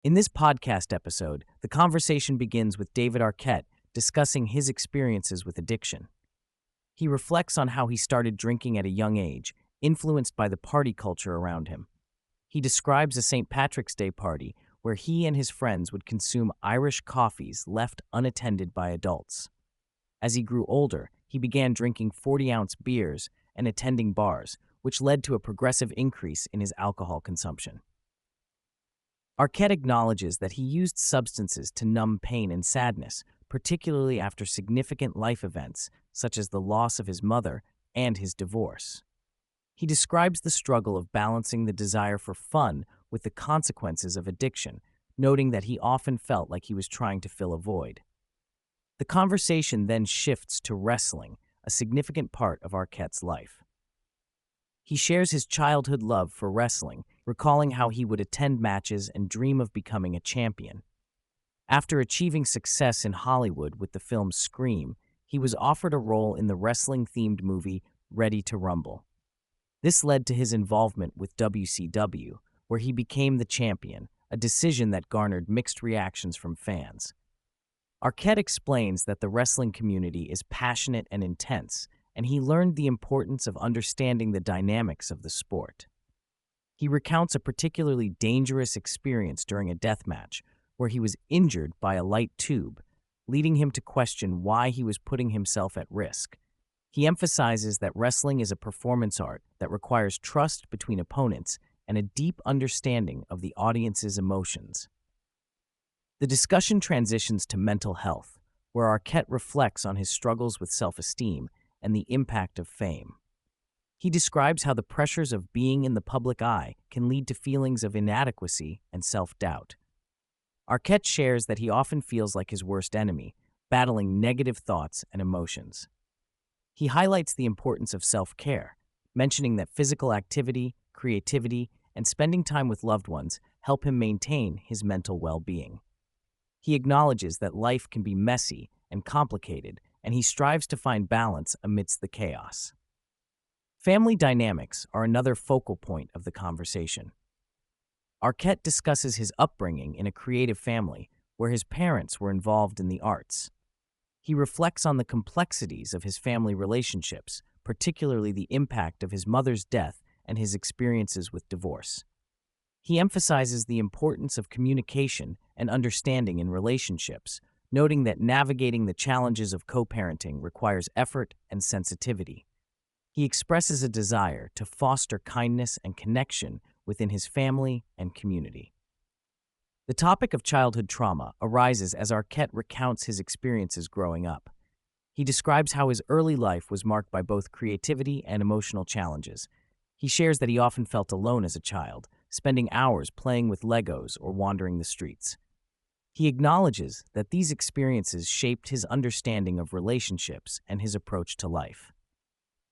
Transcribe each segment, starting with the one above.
In this podcast episode, the conversation begins with David Arquette discussing his experiences with addiction. He reflects on how he started drinking at a young age, influenced by the party culture around him. He describes a St. Patrick's Day party where he and his friends would consume Irish coffees left unattended by adults. As he grew older, he began drinking 40-ounce beers and attending bars, which led to a progressive increase in his alcohol consumption. Arquette acknowledges that he used substances to numb pain and sadness, particularly after significant life events such as the loss of his mother and his divorce. He describes the struggle of balancing the desire for fun with the consequences of addiction, noting that he often felt like he was trying to fill a void. The conversation then shifts to wrestling, a significant part of Arquette's life. He shares his childhood love for wrestling, recalling how he would attend matches and dream of becoming a champion. After achieving success in Hollywood with the film Scream, he was offered a role in the wrestling-themed movie Ready to Rumble. This led to his involvement with WCW, where he became the champion, a decision that garnered mixed reactions from fans. Arquette explains that the wrestling community is passionate and intense, and he learned the importance of understanding the dynamics of the sport. He recounts a particularly dangerous experience during a death match, where he was injured by a light tube, leading him to question why he was putting himself at risk. He emphasizes that wrestling is a performance art that requires trust between opponents and a deep understanding of the audience's emotions. The discussion transitions to mental health, where Arquette reflects on his struggles with self-esteem and the impact of fame. He describes how the pressures of being in the public eye can lead to feelings of inadequacy and self-doubt. Arquette shares that he often feels like his worst enemy, battling negative thoughts and emotions. He highlights the importance of self-care, mentioning that physical activity, creativity, and spending time with loved ones help him maintain his mental well-being. He acknowledges that life can be messy and complicated, and he strives to find balance amidst the chaos. Family dynamics are another focal point of the conversation. Arquette discusses his upbringing in a creative family where his parents were involved in the arts. He reflects on the complexities of his family relationships, particularly the impact of his mother's death and his experiences with divorce. He emphasizes the importance of communication and understanding in relationships, noting that navigating the challenges of co-parenting requires effort and sensitivity. He expresses a desire to foster kindness and connection within his family and community. The topic of childhood trauma arises as Arquette recounts his experiences growing up. He describes how his early life was marked by both creativity and emotional challenges. He shares that he often felt alone as a child, spending hours playing with Legos or wandering the streets. He acknowledges that these experiences shaped his understanding of relationships and his approach to life.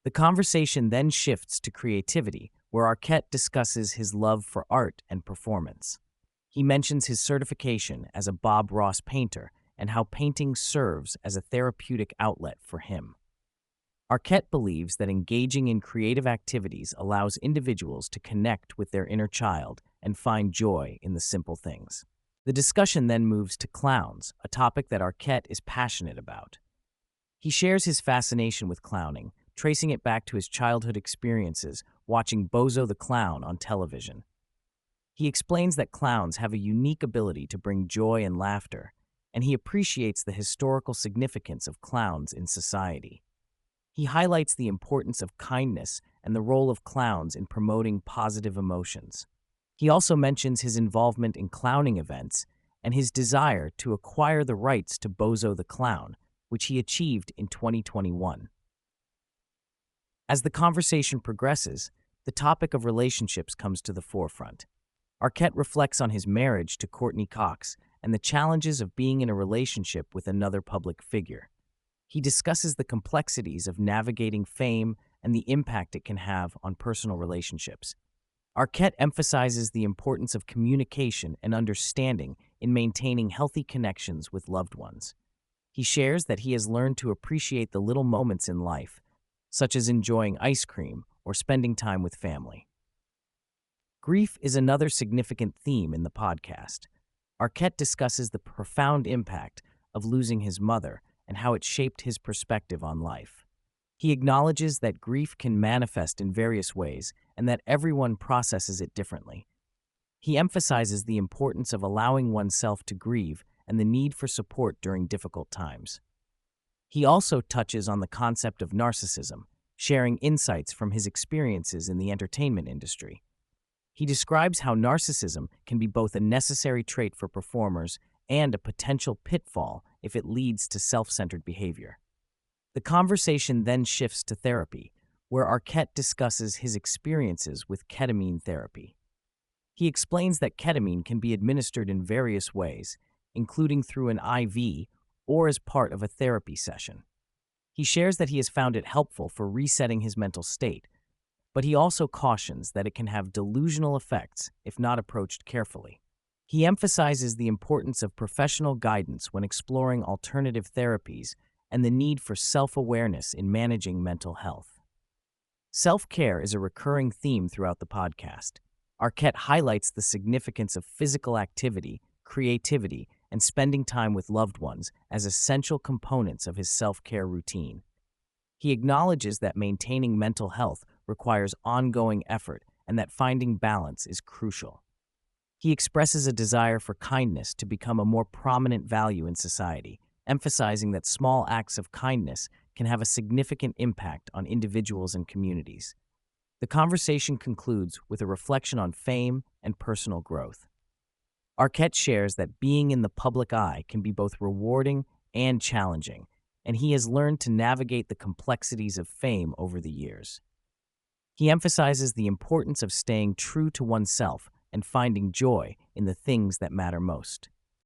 The conversation then shifts to creativity, where Arquette discusses his love for art and performance. He mentions his certification as a Bob Ross painter and how painting serves as a therapeutic outlet for him. Arquette believes that engaging in creative activities allows individuals to connect with their inner child and find joy in the simple things. The discussion then moves to clowns, a topic that Arquette is passionate about. He shares his fascination with clowning, tracing it back to his childhood experiences watching Bozo the Clown on television. He explains that clowns have a unique ability to bring joy and laughter, and he appreciates the historical significance of clowns in society. He highlights the importance of kindness and the role of clowns in promoting positive emotions. He also mentions his involvement in clowning events and his desire to acquire the rights to Bozo the Clown, which he achieved in 2021. As the conversation progresses, the topic of relationships comes to the forefront. Arquette reflects on his marriage to Courtney Cox and the challenges of being in a relationship with another public figure. He discusses the complexities of navigating fame and the impact it can have on personal relationships. Arquette emphasizes the importance of communication and understanding in maintaining healthy connections with loved ones. He shares that he has learned to appreciate the little moments in life, such as enjoying ice cream or spending time with family. Grief is another significant theme in the podcast. Arquette discusses the profound impact of losing his mother and how it shaped his perspective on life. He acknowledges that grief can manifest in various ways and that everyone processes it differently. He emphasizes the importance of allowing oneself to grieve and the need for support during difficult times. He also touches on the concept of narcissism, sharing insights from his experiences in the entertainment industry. He describes how narcissism can be both a necessary trait for performers and a potential pitfall if it leads to self-centered behavior. The conversation then shifts to therapy, where Arquette discusses his experiences with ketamine therapy. He explains that ketamine can be administered in various ways, including through an IV or as part of a therapy session. He shares that he has found it helpful for resetting his mental state, but he also cautions that it can have delusional effects if not approached carefully. He emphasizes the importance of professional guidance when exploring alternative therapies and the need for self-awareness in managing mental health. Self-care is a recurring theme throughout the podcast. Arquette highlights the significance of physical activity, creativity, and spending time with loved ones as essential components of his self-care routine. He acknowledges that maintaining mental health requires ongoing effort and that finding balance is crucial. He expresses a desire for kindness to become a more prominent value in society, emphasizing that small acts of kindness can have a significant impact on individuals and communities. The conversation concludes with a reflection on fame and personal growth. Arquette shares that being in the public eye can be both rewarding and challenging, and he has learned to navigate the complexities of fame over the years. He emphasizes the importance of staying true to oneself and finding joy in the things that matter most.